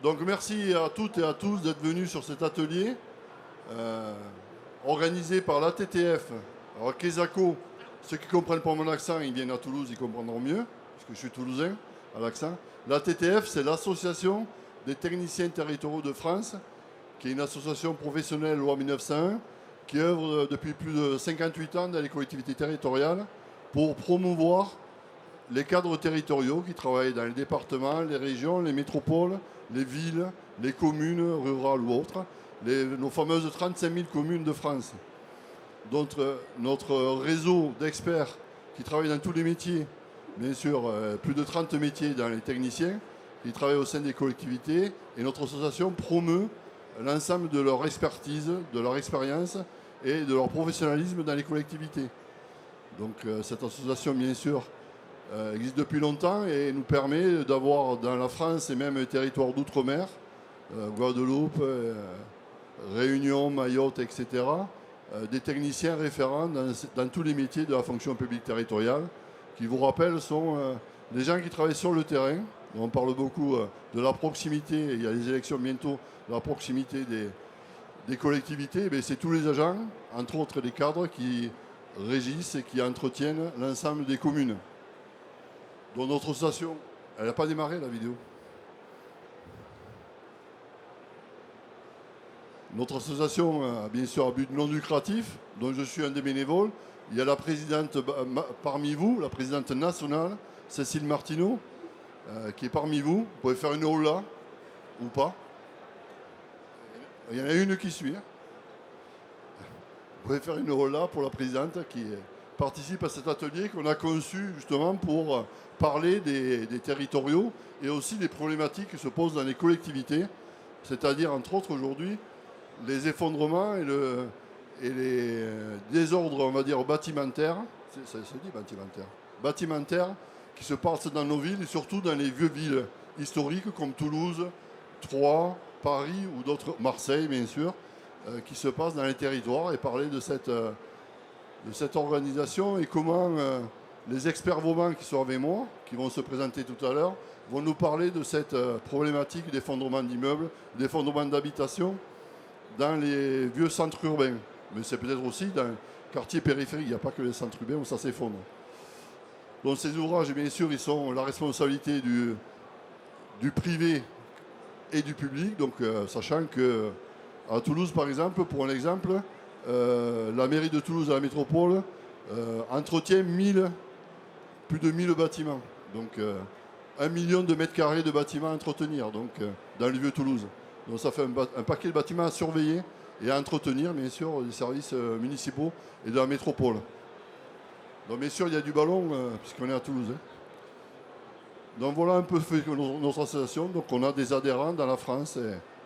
Donc merci à toutes et à tous d'être venus sur cet atelier organisé par l'ATTF. Alors Kesako, ceux qui ne comprennent pas mon accent, ils viennent à Toulouse, ils comprendront mieux, parce que je suis toulousain à l'accent. L'ATTF, c'est l'Association des techniciens territoriaux de France, qui est une association professionnelle loi 1901, qui œuvre depuis plus de 58 ans dans les collectivités territoriales pour promouvoir les cadres territoriaux qui travaillent dans les départements, les régions, les métropoles, les villes, les communes rurales ou autres, nos fameuses 35 000 communes de France. Donc notre réseau d'experts qui travaillent dans tous les métiers, bien sûr plus de 30 métiers dans les techniciens, qui travaillent au sein des collectivités, et notre association promeut l'ensemble de leur expertise, de leur expérience et de leur professionnalisme dans les collectivités. Donc cette association, bien sûr, existe depuis longtemps et nous permet d'avoir dans la France et même les territoires d'outre-mer, Guadeloupe, Réunion, Mayotte, etc., des techniciens référents dans tous les métiers de la fonction publique territoriale, qui, vous rappelle, sont des gens qui travaillent sur le terrain. On parle beaucoup de la proximité, il y a les élections bientôt, de la proximité des collectivités. C'est tous les agents, entre autres les cadres, qui régissent et qui entretiennent l'ensemble des communes. Donc notre association, elle n'a pas démarré la vidéo. Notre association a bien sûr un but non lucratif, dont je suis un des bénévoles. Il y a la présidente parmi vous, la présidente nationale, Cécile Martineau, qui est parmi vous. Vous pouvez faire une hola ou pas. Il y en a une qui suit. Vous pouvez faire une hola pour la présidente qui participe à cet atelier qu'on a conçu justement pour parler des territoriaux et aussi des problématiques qui se posent dans les collectivités, c'est-à-dire entre autres aujourd'hui les effondrements et les désordres, on va dire, bâtimentaires, ça se dit bâtimentaires, qui se passent dans nos villes et surtout dans les vieux villes historiques comme Toulouse, Troyes, Paris ou d'autres, Marseille bien sûr, qui se passent dans les territoires, et parler de cette organisation et comment les experts Vauban qui sont avec moi, qui vont se présenter tout à l'heure, vont nous parler de cette problématique d'effondrement d'immeubles, d'effondrement d'habitations dans les vieux centres urbains. Mais c'est peut-être aussi dans les quartiers périphériques, il n'y a pas que les centres urbains où ça s'effondre. Donc ces ouvrages, bien sûr, ils sont la responsabilité du privé et du public, donc sachant que à Toulouse, par exemple, pour un exemple, la mairie de Toulouse à la métropole entretient plus de 1000 bâtiments. Donc 1 million de mètres carrés de bâtiments à entretenir dans le vieux Toulouse. Donc ça fait un paquet de bâtiments à surveiller et à entretenir, bien sûr, des services municipaux et de la métropole. Donc bien sûr, il y a du ballon, puisqu'on est à Toulouse. Donc voilà un peu fait notre association. Donc on a des adhérents dans la France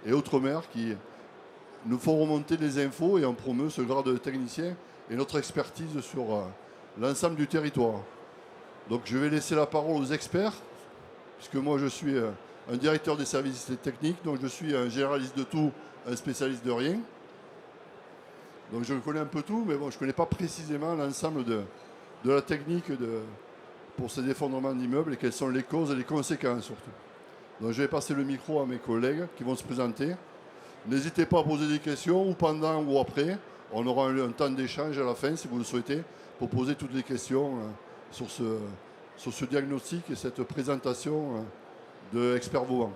et outre-mer qui nous font remonter les infos, et on promeut ce grade de technicien et notre expertise sur l'ensemble du territoire. Donc je vais laisser la parole aux experts, puisque moi je suis un directeur des services techniques, donc je suis un généraliste de tout, un spécialiste de rien. Donc je connais un peu tout, mais bon, je ne connais pas précisément l'ensemble de la technique pour ces effondrements d'immeubles et quelles sont les causes et les conséquences surtout. Donc je vais passer le micro à mes collègues qui vont se présenter. N'hésitez pas à poser des questions, ou pendant ou après. On aura un temps d'échange à la fin, si vous le souhaitez, pour poser toutes les questions sur ce diagnostic et cette présentation de Expert Vauban.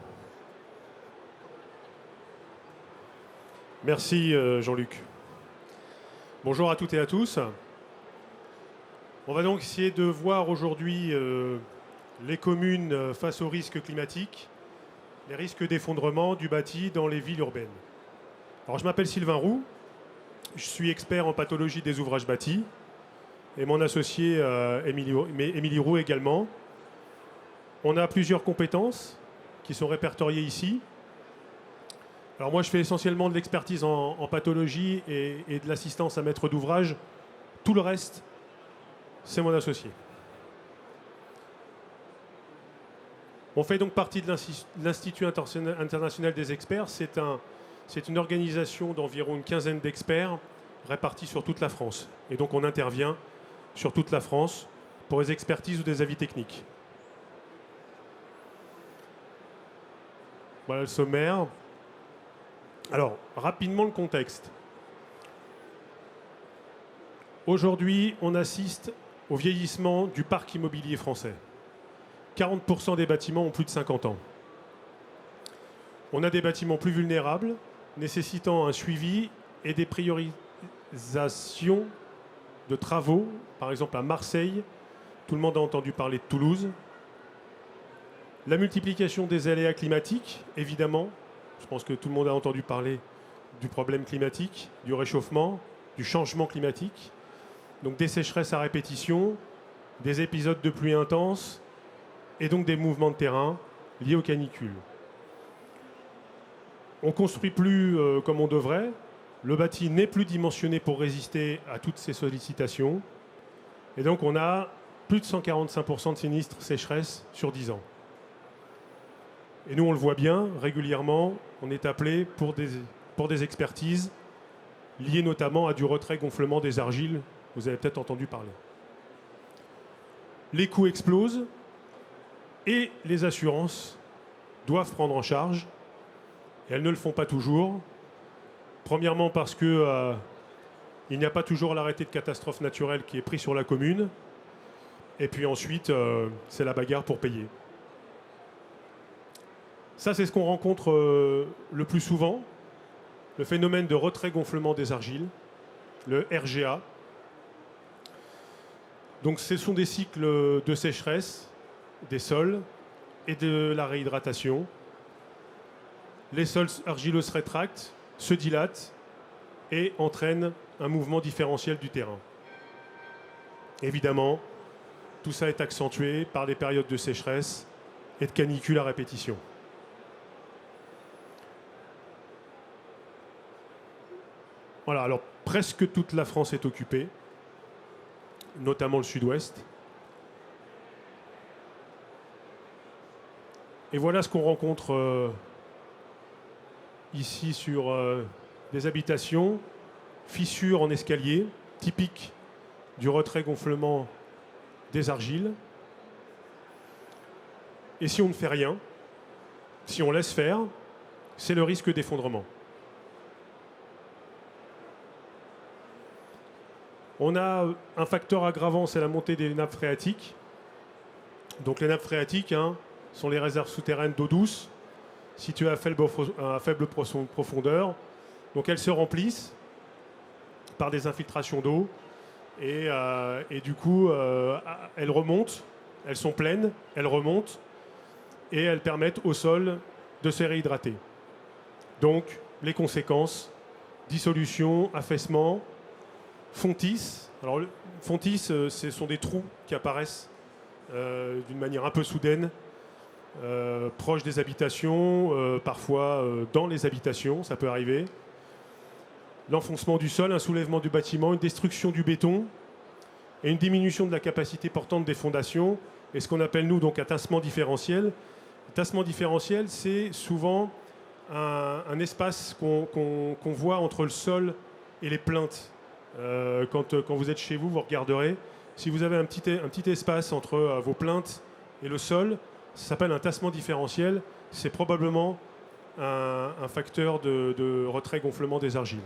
Merci Jean-Luc. Bonjour à toutes et à tous. On va donc essayer de voir aujourd'hui les communes face aux risques climatiques, les risques d'effondrement du bâti dans les villes urbaines. Alors je m'appelle Sylvain Roux, je suis expert en pathologie des ouvrages bâtis, et mon associé Émilie Roux également. On a plusieurs compétences qui sont répertoriées ici. Alors moi je fais essentiellement de l'expertise en pathologie et de l'assistance à maître d'ouvrage. Tout le reste, c'est mon associé. On fait donc partie de l'Institut international des experts. C'est une organisation d'environ une quinzaine d'experts répartis sur toute la France. Et donc on intervient sur toute la France pour des expertises ou des avis techniques. Voilà le sommaire. Alors, rapidement le contexte. Aujourd'hui, on assiste au vieillissement du parc immobilier français. 40% des bâtiments ont plus de 50 ans. On a des bâtiments plus vulnérables, nécessitant un suivi et des priorisations de travaux. Par exemple, à Marseille, tout le monde a entendu parler de Toulouse. La multiplication des aléas climatiques, évidemment. Je pense que tout le monde a entendu parler du problème climatique, du réchauffement, du changement climatique. Donc des sécheresses à répétition, des épisodes de pluie intenses et donc des mouvements de terrain liés aux canicules. On ne construit plus comme on devrait. Le bâti n'est plus dimensionné pour résister à toutes ces sollicitations. Et donc on a plus de 145% de sinistres sécheresse sur 10 ans. Et nous, on le voit bien, régulièrement, on est appelé pour des expertises liées notamment à du retrait-gonflement des argiles. Vous avez peut-être entendu parler. Les coûts explosent et les assurances doivent prendre en charge. Et elles ne le font pas toujours. Premièrement parce que il n'y a pas toujours l'arrêté de catastrophe naturelle qui est pris sur la commune. Et puis ensuite, c'est la bagarre pour payer. Ça, c'est ce qu'on rencontre le plus souvent, le phénomène de retrait-gonflement des argiles, le RGA. Donc ce sont des cycles de sécheresse des sols et de la réhydratation. Les sols argileux se rétractent, se dilatent et entraînent un mouvement différentiel du terrain. Évidemment, tout ça est accentué par des périodes de sécheresse et de canicules à répétition. Voilà, alors presque toute la France est occupée, notamment le sud-ouest. Et voilà ce qu'on rencontre ici sur des habitations, fissures en escalier, typiques du retrait-gonflement des argiles. Et si on ne fait rien, si on laisse faire, c'est le risque d'effondrement. On a un facteur aggravant, c'est la montée des nappes phréatiques. Donc les nappes phréatiques sont les réserves souterraines d'eau douce, situées à faible profondeur. Donc elles se remplissent par des infiltrations d'eau et du coup elles remontent, elles sont pleines, elles remontent et elles permettent au sol de se réhydrater. Donc les conséquences, dissolution, affaissement, fontis. Alors, fontis, ce sont des trous qui apparaissent d'une manière un peu soudaine, proches des habitations, parfois dans les habitations, ça peut arriver. L'enfoncement du sol, un soulèvement du bâtiment, une destruction du béton et une diminution de la capacité portante des fondations et ce qu'on appelle, nous, donc un tassement différentiel. Le tassement différentiel, c'est souvent un espace qu'on voit entre le sol et les plinthes. Quand vous êtes chez vous, vous regarderez. Si vous avez un petit espace entre vos plinthes et le sol, ça s'appelle un tassement différentiel. C'est probablement un facteur de retrait-gonflement des argiles.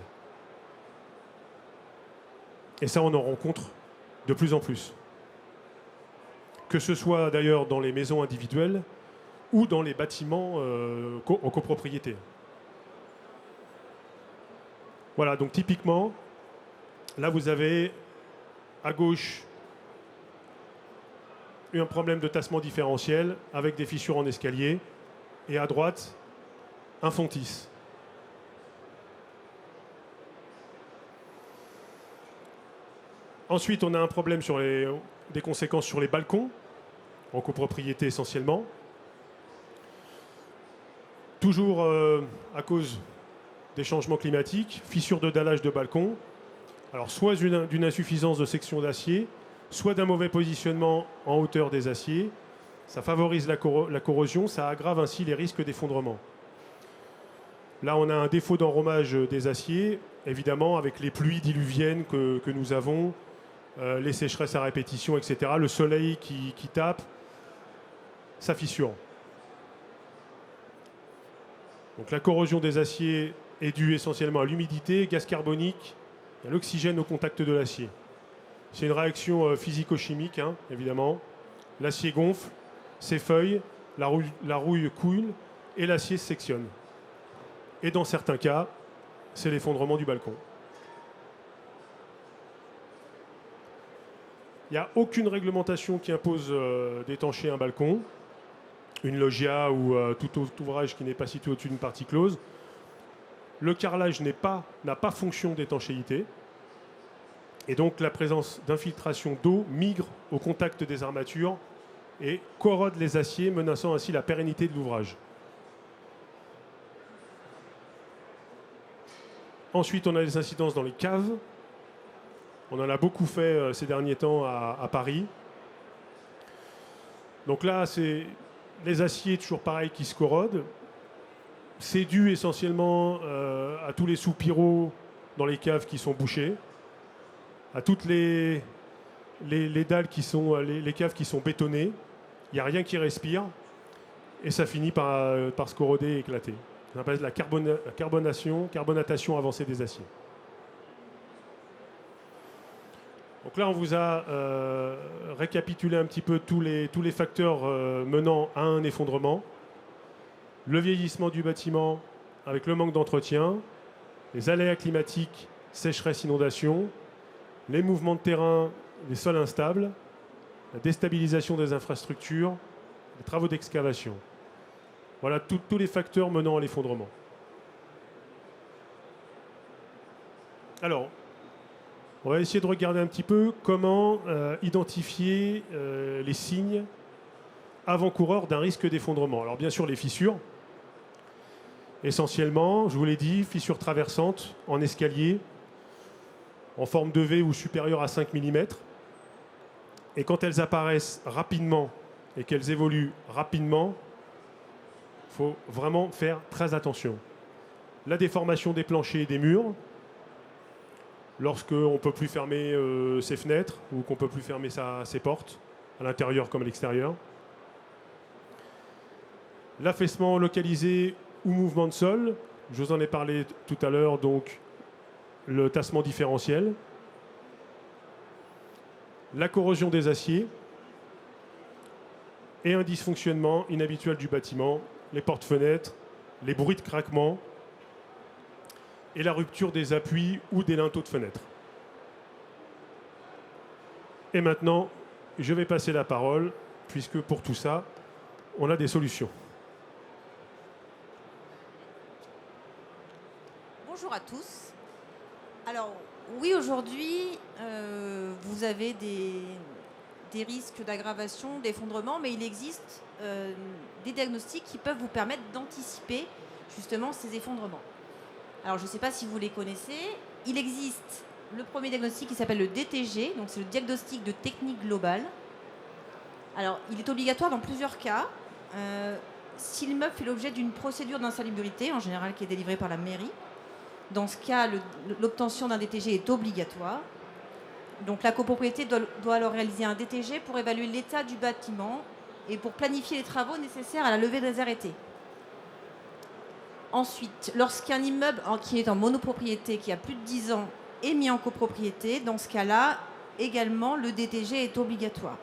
Et ça, on en rencontre de plus en plus. Que ce soit d'ailleurs dans les maisons individuelles ou dans les bâtiments en copropriété. Voilà, donc typiquement, là, vous avez à gauche un problème de tassement différentiel avec des fissures en escalier et à droite, un fontis. Ensuite, on a un problème des conséquences sur les balcons, en copropriété essentiellement. Toujours à cause des changements climatiques, fissures de dallage de balcons. Alors, soit d'une insuffisance de section d'acier, soit d'un mauvais positionnement en hauteur des aciers. Ça favorise la corrosion, ça aggrave ainsi les risques d'effondrement. Là, on a un défaut d'enrobage des aciers, évidemment, avec les pluies diluviennes que nous avons, les sécheresses à répétition, etc. Le soleil qui tape, ça fissure. Donc la corrosion des aciers est due essentiellement à l'humidité, gaz carbonique, et à l'oxygène au contact de l'acier. C'est une réaction physico-chimique, hein, évidemment. L'acier gonfle, s'effeuille, la rouille coule et l'acier se sectionne. Et dans certains cas, c'est l'effondrement du balcon. Il n'y a aucune réglementation qui impose d'étancher un balcon, une loggia ou tout autre ouvrage qui n'est pas situé au-dessus d'une partie close. Le carrelage n'a pas fonction d'étanchéité. Et donc la présence d'infiltration d'eau migre au contact des armatures et corrode les aciers, menaçant ainsi la pérennité de l'ouvrage. Ensuite, on a les incidences dans les caves. On en a beaucoup fait ces derniers temps à Paris. Donc là, c'est les aciers, toujours pareil, qui se corrodent. C'est dû essentiellement à tous les soupiraux dans les caves qui sont bouchés, à toutes les dalles qui sont, les caves qui sont bétonnées. Il n'y a rien qui respire et ça finit par se corroder et éclater. Ça s'appelle la carbonatation avancée des aciers. Donc là, on vous a récapitulé un petit peu tous les facteurs menant à un effondrement. Le vieillissement du bâtiment avec le manque d'entretien, les aléas climatiques, sécheresse, inondation, les mouvements de terrain, les sols instables, la déstabilisation des infrastructures, les travaux d'excavation. Voilà tous les facteurs menant à l'effondrement. Alors, on va essayer de regarder un petit peu comment identifier les signes avant-coureurs d'un risque d'effondrement. Alors bien sûr, les fissures. Essentiellement, je vous l'ai dit, fissures traversantes en escalier, en forme de V ou supérieure à 5 mm. Et quand elles apparaissent rapidement et qu'elles évoluent rapidement, il faut vraiment faire très attention. La déformation des planchers et des murs, lorsqu'on ne peut plus fermer ses fenêtres ou qu'on ne peut plus fermer ses portes, à l'intérieur comme à l'extérieur. L'affaissement localisé ou mouvement de sol, je vous en ai parlé tout à l'heure, donc le tassement différentiel. La corrosion des aciers et un dysfonctionnement inhabituel du bâtiment, les portes-fenêtres, les bruits de craquement et la rupture des appuis ou des linteaux de fenêtre. Et maintenant, je vais passer la parole, puisque pour tout ça, on a des solutions. Bonjour à tous. Alors, oui, aujourd'hui, vous avez des risques d'aggravation, d'effondrement, mais il existe des diagnostics qui peuvent vous permettre d'anticiper justement ces effondrements. Alors, je ne sais pas si vous les connaissez. Il existe le premier diagnostic qui s'appelle le DTG, donc c'est le diagnostic de technique globale. Alors, il est obligatoire dans plusieurs cas. Si l'immeuble fait l'objet d'une procédure d'insalubrité, en général qui est délivrée par la mairie, dans ce cas, l'obtention d'un DTG est obligatoire. Donc la copropriété doit alors réaliser un DTG pour évaluer l'état du bâtiment et pour planifier les travaux nécessaires à la levée des arrêtés. Ensuite, lorsqu'un immeuble qui est en monopropriété, qui a plus de 10 ans, est mis en copropriété, dans ce cas-là, également, le DTG est obligatoire.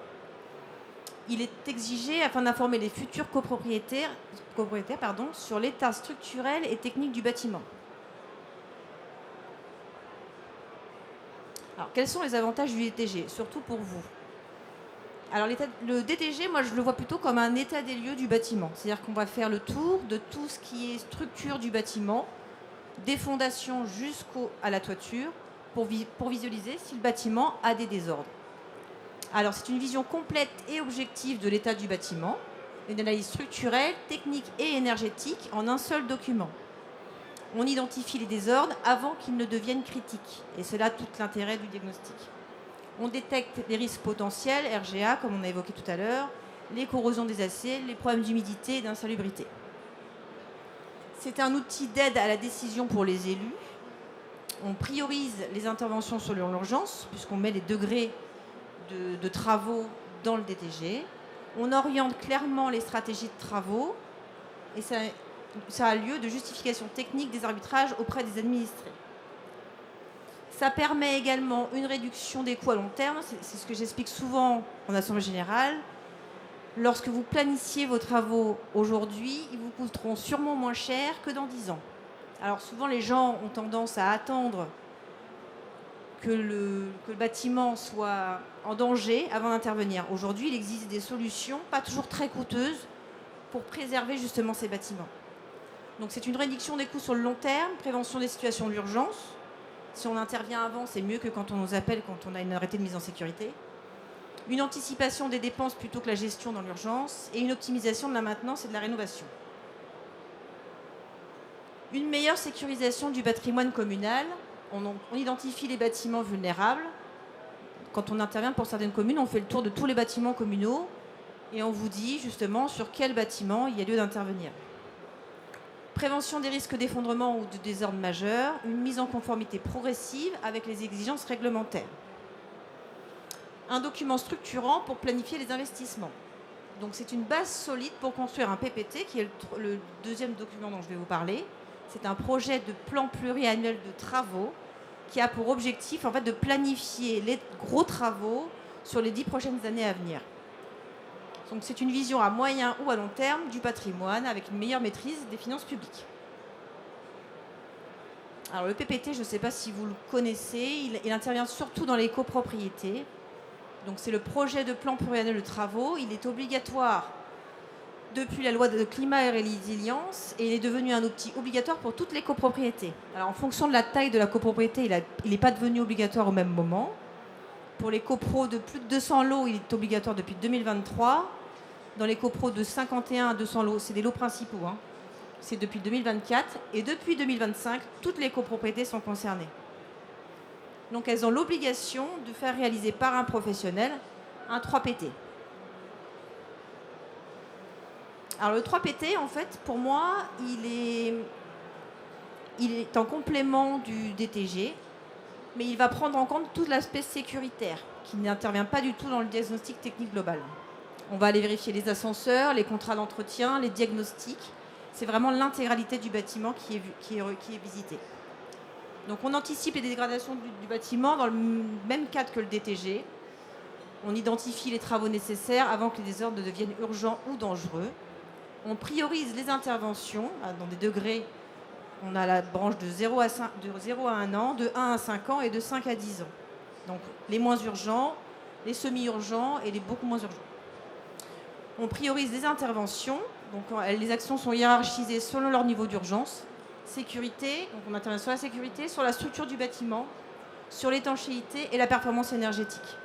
Il est exigé afin d'informer les futurs copropriétaires sur l'état structurel et technique du bâtiment. Alors, quels sont les avantages du DTG, surtout pour vous? Alors, le DTG, moi, je le vois plutôt comme un état des lieux du bâtiment. C'est-à-dire qu'on va faire le tour de tout ce qui est structure du bâtiment, des fondations jusqu'à la toiture, pour visualiser si le bâtiment a des désordres. Alors, c'est une vision complète et objective de l'état du bâtiment, une analyse structurelle, technique et énergétique en un seul document. On identifie les désordres avant qu'ils ne deviennent critiques. Et c'est là tout l'intérêt du diagnostic. On détecte les risques potentiels, RGA, comme on a évoqué tout à l'heure, les corrosions des aciers, les problèmes d'humidité et d'insalubrité. C'est un outil d'aide à la décision pour les élus. On priorise les interventions sur l'urgence, puisqu'on met les degrés de travaux dans le DTG. On oriente clairement les stratégies de travaux. Et ça ça a lieu de justification technique des arbitrages auprès des administrés. Ça permet également une réduction des coûts à long terme, c'est ce que j'explique souvent en assemblée générale. Lorsque vous planifiez vos travaux aujourd'hui, ils vous coûteront sûrement moins cher que dans 10 ans. Alors souvent les gens ont tendance à attendre que le bâtiment soit en danger avant d'intervenir. Aujourd'hui, il existe des solutions, pas toujours très coûteuses, pour préserver justement ces bâtiments. Donc c'est une réduction des coûts sur le long terme, prévention des situations d'urgence. Si on intervient avant, c'est mieux que quand on nous appelle, quand on a une arrêté de mise en sécurité. Une anticipation des dépenses plutôt que la gestion dans l'urgence, et une optimisation de la maintenance et de la rénovation. Une meilleure sécurisation du patrimoine communal. On identifie les bâtiments vulnérables. Quand on intervient pour certaines communes, on fait le tour de tous les bâtiments communaux et on vous dit justement sur quel bâtiment il y a lieu d'intervenir. Prévention des risques d'effondrement ou de désordre majeur, une mise en conformité progressive avec les exigences réglementaires. Un document structurant pour planifier les investissements. Donc c'est une base solide pour construire un PPT, qui est le deuxième document dont je vais vous parler. C'est un projet de plan pluriannuel de travaux qui a pour objectif en fait, de planifier les gros travaux sur les 10 prochaines années à venir. Donc c'est une vision à moyen ou à long terme du patrimoine avec une meilleure maîtrise des finances publiques. Alors le PPT, je ne sais pas si vous le connaissez, il intervient surtout dans les copropriétés. Donc c'est le projet de plan pluriannuel de travaux. Il est obligatoire depuis la loi de climat et résilience et il est devenu un outil obligatoire pour toutes les copropriétés. Alors en fonction de la taille de la copropriété, il n'est pas devenu obligatoire au même moment. Pour les copros de plus de 200 lots, il est obligatoire depuis 2023. Dans les copros de 51 à 200 lots, c'est des lots principaux, c'est depuis 2024. Et depuis 2025, toutes les copropriétés sont concernées. Donc elles ont l'obligation de faire réaliser par un professionnel un 3PT. Alors le 3PT, en fait, pour moi, il est en complément du DTG, mais il va prendre en compte tout l'aspect sécuritaire, qui n'intervient pas du tout dans le diagnostic technique global. On va aller vérifier les ascenseurs, les contrats d'entretien, les diagnostics. C'est vraiment l'intégralité du bâtiment qui est visité. Donc on anticipe les dégradations du bâtiment dans le même cadre que le DTG. On identifie les travaux nécessaires avant que les désordres ne deviennent urgents ou dangereux. On priorise les interventions dans des degrés. On a la branche de 0 à 1 an, de 1 à 5 ans et de 5 à 10 ans. Donc les moins urgents, les semi-urgents et les beaucoup moins urgents. On priorise les interventions. Donc les actions sont hiérarchisées selon leur niveau d'urgence. Sécurité, donc on intervient sur la sécurité, sur la structure du bâtiment, sur l'étanchéité et la performance énergétique.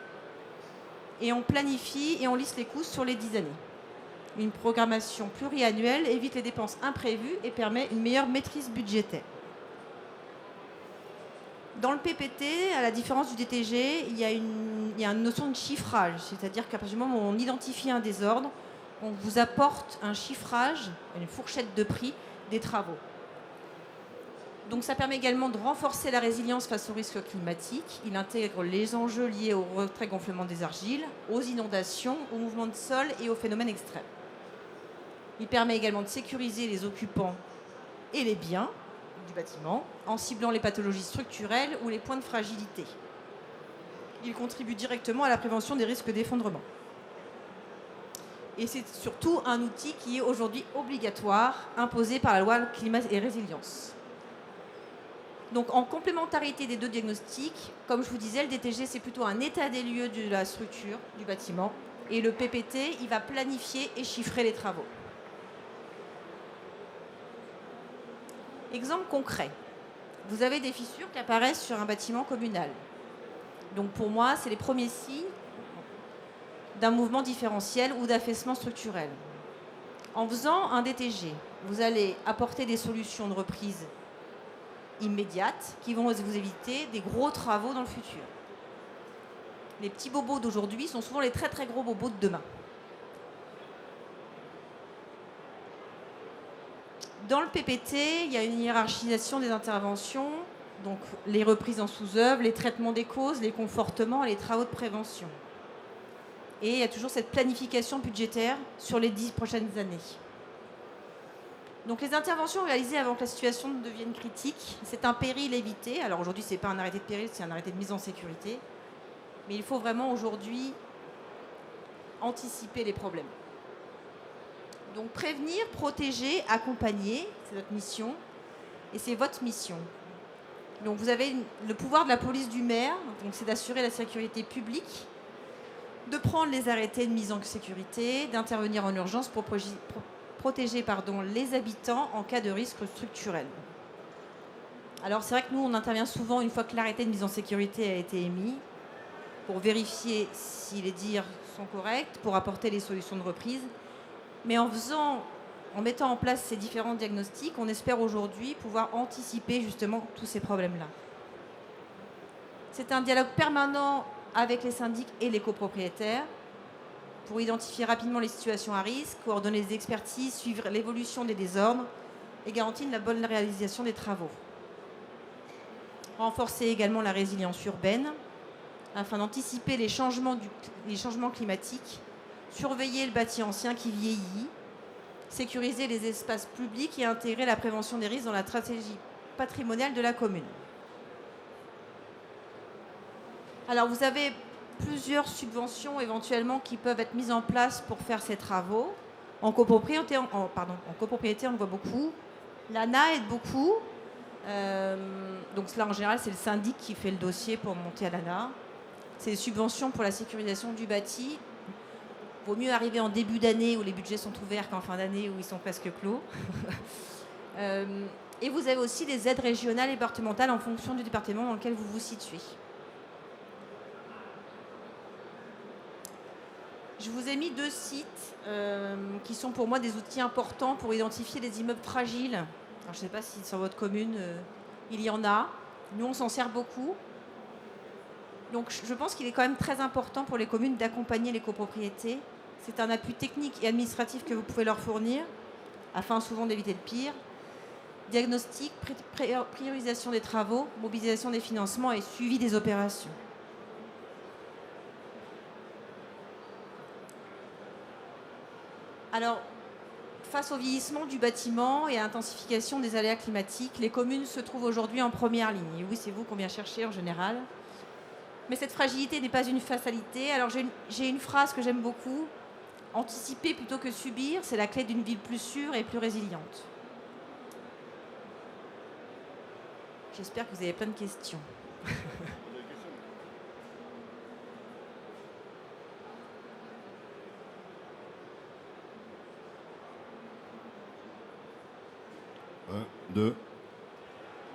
Et on planifie et on liste les coûts sur les 10 années. Une programmation pluriannuelle évite les dépenses imprévues et permet une meilleure maîtrise budgétaire. Dans le PPT, à la différence du DTG, il y a une notion de chiffrage, c'est-à-dire qu'à partir du moment où on identifie un désordre, on vous apporte un chiffrage, une fourchette de prix des travaux. Donc ça permet également de renforcer la résilience face aux risques climatiques. Il intègre les enjeux liés au retrait-gonflement des argiles, aux inondations, aux mouvements de sol et aux phénomènes extrêmes. Il permet également de sécuriser les occupants et les biens du bâtiment en ciblant les pathologies structurelles ou les points de fragilité. Il contribue directement à la prévention des risques d'effondrement. Et c'est surtout un outil qui est aujourd'hui obligatoire, imposé par la loi climat et résilience. Donc en complémentarité des deux diagnostics, comme je vous disais, le DTG c'est plutôt un état des lieux de la structure du bâtiment et le PPT il va planifier et chiffrer les travaux. Exemple concret, vous avez des fissures qui apparaissent sur un bâtiment communal. Donc pour moi c'est les premiers signes d'un mouvement différentiel ou d'affaissement structurel. En faisant un DTG, vous allez apporter des solutions de reprise immédiates qui vont vous éviter des gros travaux dans le futur. Les petits bobos d'aujourd'hui sont souvent les très très gros bobos de demain. Dans le PPT, il y a une hiérarchisation des interventions, donc les reprises en sous-œuvre, les traitements des causes, les confortements et les travaux de prévention. Et il y a toujours cette planification budgétaire sur les 10 prochaines années. Donc les interventions réalisées avant que la situation ne devienne critique, c'est un péril évité. Alors aujourd'hui, ce n'est pas un arrêté de péril, c'est un arrêté de mise en sécurité. Mais il faut vraiment aujourd'hui anticiper les problèmes. Donc prévenir, protéger, accompagner, c'est notre mission. Et c'est votre mission. Donc vous avez le pouvoir de la police du maire, donc c'est d'assurer la sécurité publique, de prendre les arrêtés de mise en sécurité, d'intervenir en urgence pour protéger les habitants en cas de risque structurel. Alors c'est vrai que nous, on intervient souvent une fois que l'arrêté de mise en sécurité a été émis, pour vérifier si les dires sont corrects, pour apporter les solutions de reprise. Mais en mettant en place ces différents diagnostics, on espère aujourd'hui pouvoir anticiper justement tous ces problèmes-là. C'est un dialogue permanent avec les syndics et les copropriétaires pour identifier rapidement les situations à risque, coordonner les expertises, suivre l'évolution des désordres et garantir la bonne réalisation des travaux. Renforcer également la résilience urbaine afin d'anticiper les changements climatiques, surveiller le bâti ancien qui vieillit, sécuriser les espaces publics et intégrer la prévention des risques dans la stratégie patrimoniale de la commune. Alors vous avez plusieurs subventions éventuellement qui peuvent être mises en place pour faire ces travaux. En copropriété, on voit beaucoup. L'ANA aide beaucoup. Donc là, en général, c'est le syndic qui fait le dossier pour monter à l'ANA. C'est des subventions pour la sécurisation du bâti. Il vaut mieux arriver en début d'année où les budgets sont ouverts qu'en fin d'année où ils sont presque clos. Et vous avez aussi des aides régionales et départementales en fonction du département dans lequel vous vous situez. Je vous ai mis 2 sites qui sont pour moi des outils importants pour identifier les immeubles fragiles. Alors, je ne sais pas si sur votre commune, il y en a. Nous, on s'en sert beaucoup. Donc, je pense qu'il est quand même très important pour les communes d'accompagner les copropriétés. C'est un appui technique et administratif que vous pouvez leur fournir, afin souvent d'éviter le pire. Diagnostic, priorisation des travaux, mobilisation des financements et suivi des opérations. Alors, face au vieillissement du bâtiment et à l'intensification des aléas climatiques, les communes se trouvent aujourd'hui en première ligne. Et oui, c'est vous qu'on vient chercher en général. Mais cette fragilité n'est pas une fatalité. Alors, j'ai une phrase que j'aime beaucoup. Anticiper plutôt que subir, c'est la clé d'une ville plus sûre et plus résiliente. J'espère que vous avez plein de questions.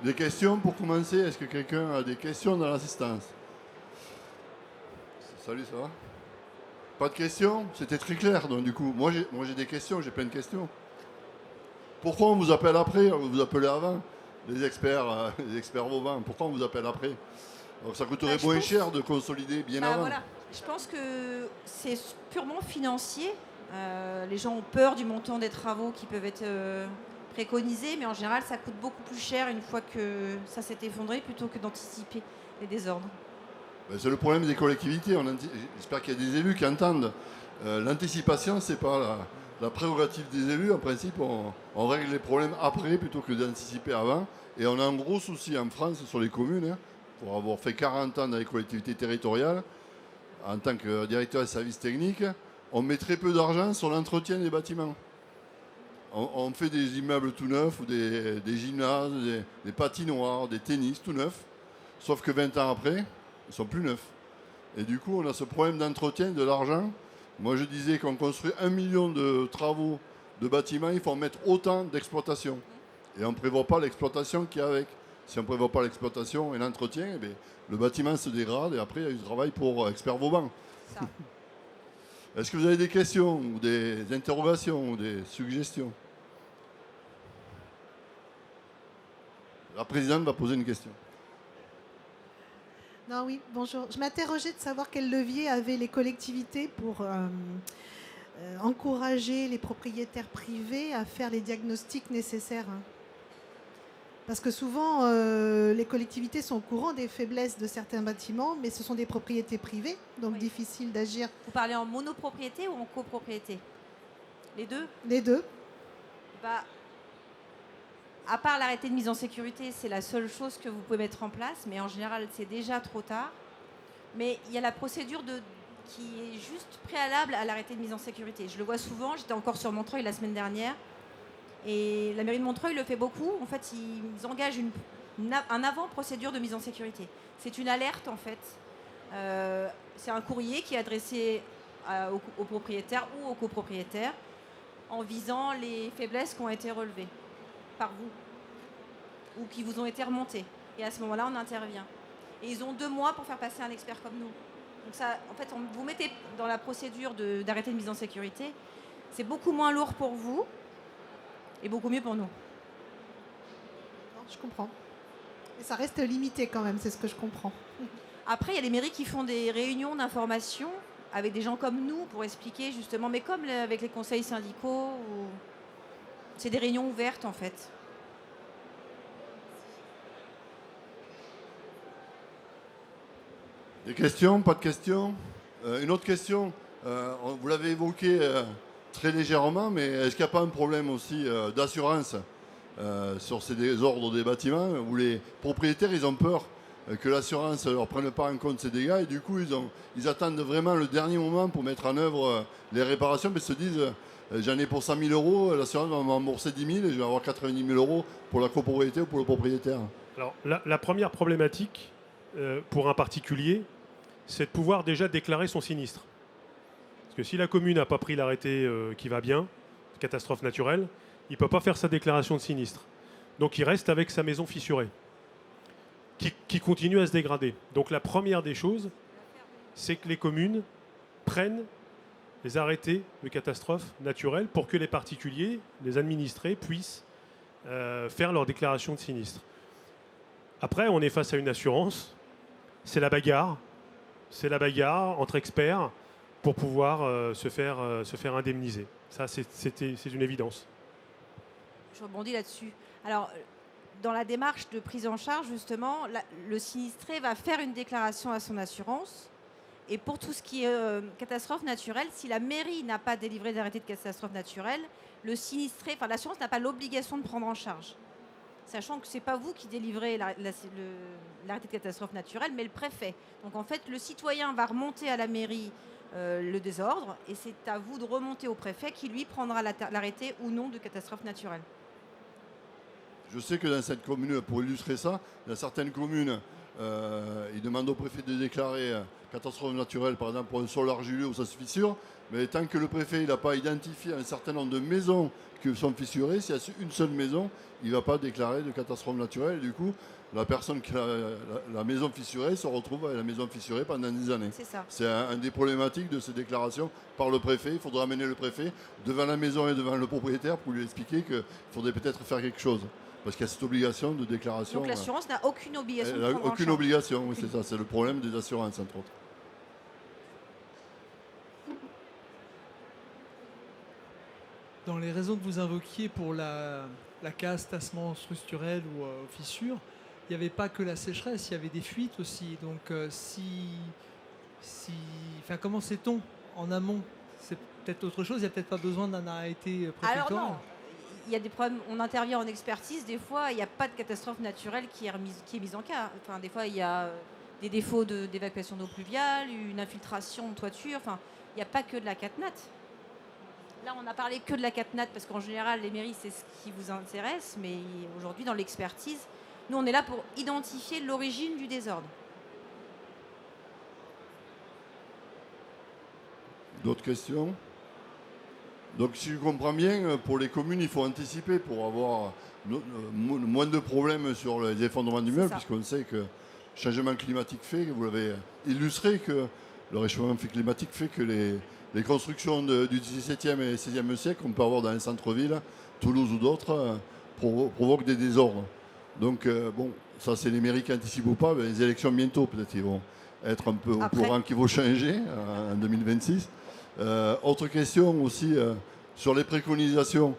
Des questions pour commencer? Est-ce que quelqu'un a des questions dans l'assistance? Salut, ça va? Pas de questions? C'était très clair, donc du coup, moi j'ai des questions, j'ai plein de questions. Pourquoi on vous appelle après? On vous appelait avant, les experts Vauban. Pourquoi on vous appelle après? Alors, ça coûterait moins cher de consolider bien avant. Voilà. Je pense que c'est purement financier. Les gens ont peur du montant des travaux qui peuvent être préconisés, mais en général, ça coûte beaucoup plus cher une fois que ça s'est effondré plutôt que d'anticiper les désordres. C'est le problème des collectivités. J'espère qu'il y a des élus qui entendent. L'anticipation, ce n'est pas la prérogative des élus. En principe, on règle les problèmes après plutôt que d'anticiper avant. Et on a un gros souci en France sur les communes. Pour avoir fait 40 ans dans les collectivités territoriales, en tant que directeur des services techniques, on met très peu d'argent sur l'entretien des bâtiments. On fait des immeubles tout neufs, ou des gymnases, des patinoires, des tennis tout neufs. Sauf que 20 ans après, ils sont plus neufs. Et du coup, on a ce problème d'entretien, de l'argent. Moi, je disais qu'on construit 1 million de travaux de bâtiments, il faut en mettre autant d'exploitation. Et on ne prévoit pas l'exploitation qu'il y a avec. Si on ne prévoit pas l'exploitation et l'entretien, eh bien, le bâtiment se dégrade et après, il y a du travail pour Expert Vauban. Est-ce que vous avez des questions ou des interrogations ou des suggestions? La présidente va poser une question. Non, oui, bonjour. Je m'interrogeais de savoir quel levier avaient les collectivités pour encourager les propriétaires privés à faire les diagnostics nécessaires. Parce que souvent, les collectivités sont au courant des faiblesses de certains bâtiments, mais ce sont des propriétés privées, donc difficile d'agir. Vous parlez en monopropriété ou en copropriété? Les deux? Les deux. à part l'arrêté de mise en sécurité, c'est la seule chose que vous pouvez mettre en place, mais en général, c'est déjà trop tard. Mais il y a la procédure qui est juste préalable à l'arrêté de mise en sécurité. Je le vois souvent, j'étais encore sur Montreuil la semaine dernière, et la mairie de Montreuil le fait beaucoup. En fait, ils engagent un avant-procédure de mise en sécurité. C'est une alerte, en fait. C'est un courrier qui est adressé aux propriétaires ou aux copropriétaires en visant les faiblesses qui ont été relevées par vous ou qui vous ont été remontées. Et à ce moment-là, on intervient. Et ils ont 2 mois pour faire passer un expert comme nous. Donc ça, en fait, vous mettez dans la procédure d'arrêté de mise en sécurité. C'est beaucoup moins lourd pour vous et beaucoup mieux pour nous. Je comprends. Et ça reste limité quand même, c'est ce que je comprends. Après, il y a des mairies qui font des réunions d'information avec des gens comme nous pour expliquer justement, mais comme avec les conseils syndicaux, c'est des réunions ouvertes en fait. Des questions? Pas de questions? Une autre question, vous l'avez évoqué très légèrement, mais est-ce qu'il n'y a pas un problème aussi d'assurance sur ces désordres des bâtiments où les propriétaires ils ont peur que l'assurance ne leur prenne pas en compte ces dégâts et du coup ils attendent vraiment le dernier moment pour mettre en œuvre les réparations, mais ils se disent j'en ai pour 100 000 euros, l'assurance va me rembourser 10 000 et je vais avoir 90 000 euros pour la copropriété ou pour le propriétaire. Alors, la première problématique pour un particulier, c'est de pouvoir déjà déclarer son sinistre. Parce que si la commune n'a pas pris l'arrêté qui va bien, catastrophe naturelle, il ne peut pas faire sa déclaration de sinistre. Donc il reste avec sa maison fissurée, qui continue à se dégrader. Donc la première des choses, c'est que les communes prennent les arrêtés de catastrophe naturelle pour que les particuliers, les administrés, puissent faire leur déclaration de sinistre. Après, on est face à une assurance. C'est la bagarre. C'est la bagarre entre experts pour pouvoir se faire indemniser. Ça, c'est une évidence. Je rebondis là-dessus. Alors, dans la démarche de prise en charge, justement, le sinistré va faire une déclaration à son assurance. Et pour tout ce qui est catastrophe naturelle, si la mairie n'a pas délivré d'arrêté de catastrophe naturelle, le sinistré, enfin l'assurance n'a pas l'obligation de prendre en charge. Sachant que ce n'est pas vous qui délivrez l'arrêté de catastrophe naturelle, mais le préfet. Donc en fait, le citoyen va remonter à la mairie le désordre, et c'est à vous de remonter au préfet qui, lui, prendra l'arrêté ou non de catastrophe naturelle. Je sais que dans cette commune, pour illustrer ça, dans certaines communes, ils demandent au préfet de déclarer catastrophe naturelle, par exemple pour un sol argileux où ça se fissure, mais tant que le préfet n'a pas identifié un certain nombre de maisons qui sont fissurées, s'il y a une seule maison, il ne va pas déclarer de catastrophe naturelle. Et du coup, la personne qui a la maison fissurée se retrouve avec la maison fissurée pendant des années. C'est ça. C'est un des problématiques de ces déclarations par le préfet. Il faudra amener le préfet devant la maison et devant le propriétaire pour lui expliquer qu'il faudrait peut-être faire quelque chose. Parce qu'il y a cette obligation de déclaration. Donc l'assurance n'a aucune obligation de prendre en charge. Aucune obligation, oui, c'est ça. C'est le problème des assurances, entre autres. Dans les raisons que vous invoquiez pour la casse, tassement structurel ou fissure, il n'y avait pas que la sécheresse, il y avait des fuites aussi. Donc comment sait-on en amont? C'est peut-être autre chose, il n'y a peut-être pas besoin d'un arrêté préfectoral. Alors non, il y a des problèmes, on intervient en expertise, des fois il n'y a pas de catastrophe naturelle qui est mise en cas. Enfin, des fois il y a des défauts d'évacuation d'eau pluviale, une infiltration de toiture, enfin il n'y a pas que de la catnat. Là on a parlé que de la catnat parce qu'en général les mairies c'est ce qui vous intéresse, mais aujourd'hui dans l'expertise, nous on est là pour identifier l'origine du désordre. D'autres questions? Donc si je comprends bien, pour les communes, il faut anticiper pour avoir moins de problèmes sur les effondrements d'immeubles, puisqu'on sait que le changement climatique fait, vous l'avez illustré, que le réchauffement climatique fait que les constructions du XVIIe et XVIe siècle qu'on peut avoir dans les centres-villes, Toulouse ou d'autres, provoquent des désordres. Donc ça c'est les mairies qui anticipent ou pas, les élections bientôt peut-être ils vont être un peu au courant qu'il faut changer en 2026. Autre question aussi sur les préconisations.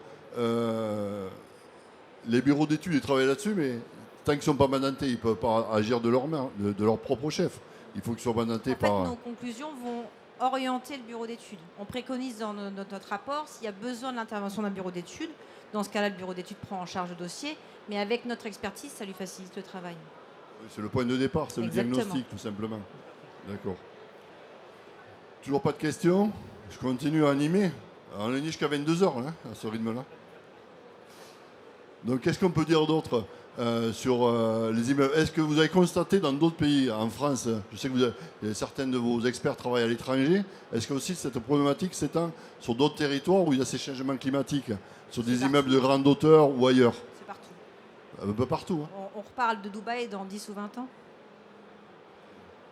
Les bureaux d'études ils travaillent là-dessus, mais tant qu'ils ne sont pas mandatés, ils ne peuvent pas agir de leur main, de leur propre chef. Il faut qu'ils soient mandatés par. Nos conclusions vont orienter le bureau d'études. On préconise dans notre rapport s'il y a besoin de l'intervention d'un bureau d'études. Dans ce cas-là, le bureau d'études prend en charge le dossier, mais avec notre expertise, ça lui facilite le travail. Oui, c'est le point de départ, c'est le Exactement. diagnostic, tout simplement. D'accord. Toujours pas de questions? Je continue à animer. On est jusqu'à 22h, hein, à ce rythme-là. Donc, qu'est-ce qu'on peut dire d'autre sur les immeubles? Est-ce que vous avez constaté dans d'autres pays, en France, je sais que certains de vos experts travaillent à l'étranger, est-ce que aussi cette problématique s'étend sur d'autres territoires où il y a ces changements climatiques, sur des partout. immeubles de grande hauteur ou ailleurs? C'est partout. Un peu partout. Hein. On reparle de Dubaï dans 10 ou 20 ans.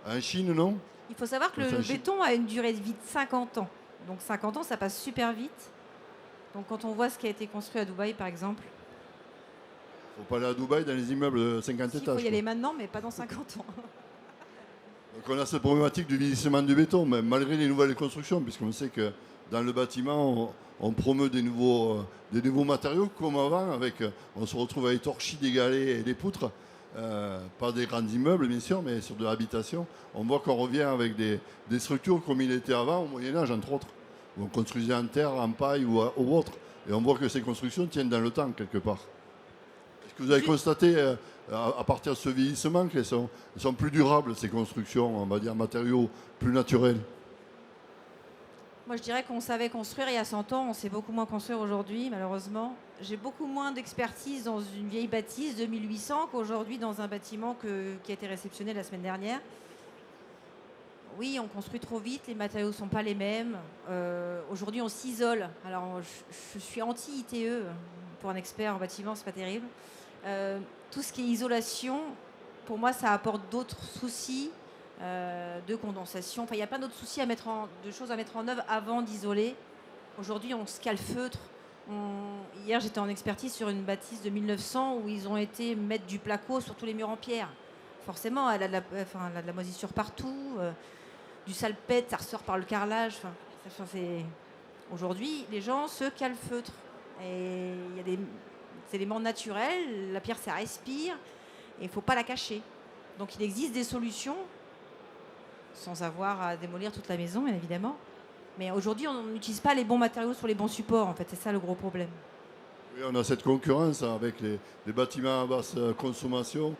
En Chine, non? Il faut savoir que Enfin, le je- béton a une durée de vie de 50 ans. Donc 50 ans, ça passe super vite. Donc quand on voit ce qui a été construit à Dubaï, par exemple, Faut pas aller à Dubaï dans les immeubles de 50 il faut étages. y quoi. aller maintenant, mais pas dans 50 ans. Donc on a cette problématique du vieillissement du béton, mais malgré les nouvelles constructions, puisqu'on sait que dans le bâtiment, on promeut des nouveaux matériaux, comme avant, on se retrouve avec torchis, des galets et des poutres, pas des grands immeubles bien sûr, mais sur de l'habitation. On voit qu'on revient avec des structures comme il était avant, au Moyen-Âge entre autres, où on construisait en terre, en paille ou autre. Et on voit que ces constructions tiennent dans le temps quelque part. Est-ce que vous avez constaté, à partir de ce vieillissement, qu'elles sont plus durables, ces constructions, on va dire matériaux plus naturels? Moi, je dirais qu'on savait construire il y a 100 ans, on sait beaucoup moins construire aujourd'hui, malheureusement. J'ai beaucoup moins d'expertise dans une vieille bâtisse de 1800 qu'aujourd'hui dans un bâtiment qui a été réceptionné la semaine dernière. Oui, on construit trop vite, les matériaux ne sont pas les mêmes. Aujourd'hui, on s'isole. Alors, je suis anti-ITE. Pour un expert en bâtiment, c'est pas terrible. Tout ce qui est isolation, pour moi, ça apporte d'autres soucis de condensation. Enfin, il y a plein d'autres soucis de choses à mettre en œuvre avant d'isoler. Aujourd'hui, on se calfeutre. Hier, j'étais en expertise sur une bâtisse de 1900 où ils ont été mettre du placo sur tous les murs en pierre. Forcément, elle a de la moisissure partout, du salpêtre, ça ressort par le carrelage. Aujourd'hui, les gens se calfeutrent. Et il y a des éléments naturels, la pierre, ça respire, et il ne faut pas la cacher. Donc il existe des solutions, sans avoir à démolir toute la maison, bien évidemment. Mais aujourd'hui, on n'utilise pas les bons matériaux sur les bons supports, en fait. C'est ça le gros problème. Oui, on a cette concurrence avec les bâtiments à basse consommation,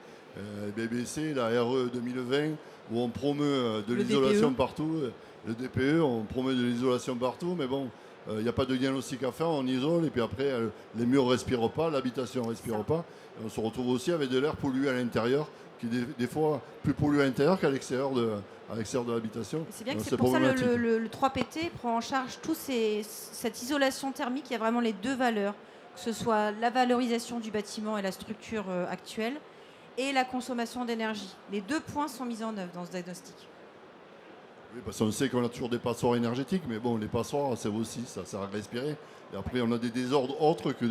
BBC, la RE 2020, où on promeut de Le l'isolation DPE. partout. Le DPE, on promeut de l'isolation partout, mais bon, il n'y a pas de diagnostic à faire, on isole, et puis après, les murs ne respirent pas, l'habitation ne respire Ça. pas. Et on se retrouve aussi avec de l'air pollué à l'intérieur, qui est des fois plus pollué à l'intérieur qu'à l'extérieur de l'habitation. C'est bien que Donc, c'est pour ça problématique. le 3PT prend en charge cette isolation thermique. Il y a vraiment les deux valeurs, que ce soit la valorisation du bâtiment et la structure actuelle, et la consommation d'énergie. Les deux points sont mis en œuvre dans ce diagnostic. Oui, parce qu'on sait qu'on a toujours des passoires énergétiques, mais bon, les passoires, c'est aussi, ça sert à respirer. Et après, on a des désordres autres que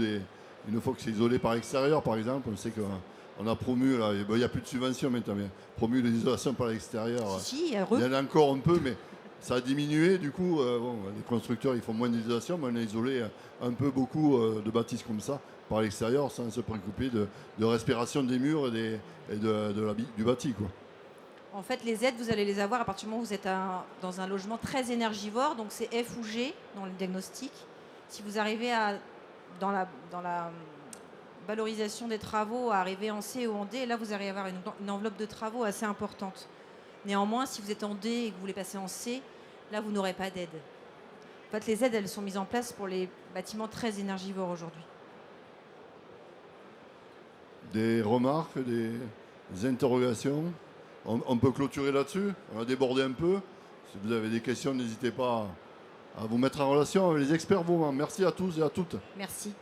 une fois que c'est isolé par extérieur, par exemple, on sait qu'on a promu, là, il n'y a plus de subventions maintenant, mais promu l'isolation par l'extérieur. Si, Il y en a encore un peu, mais ça a diminué. Du coup, les constructeurs, ils font moins d'isolation, mais on a isolé un peu beaucoup de bâtisses comme ça par l'extérieur sans se préoccuper de respiration des murs et du bâti, quoi. En fait, les aides, vous allez les avoir à partir du moment où vous êtes dans un logement très énergivore, donc c'est F ou G dans le diagnostic. Si vous arrivez dans la valorisation des travaux, à arriver en C ou en D, là vous allez avoir une enveloppe de travaux assez importante. Néanmoins, si vous êtes en D et que vous voulez passer en C, là vous n'aurez pas d'aide. En fait, les aides, elles sont mises en place pour les bâtiments très énergivores aujourd'hui. Des remarques, des interrogations? On peut clôturer là-dessus. On a débordé un peu. Si vous avez des questions, n'hésitez pas à vous mettre en relation avec les experts. Merci à tous et à toutes. Merci.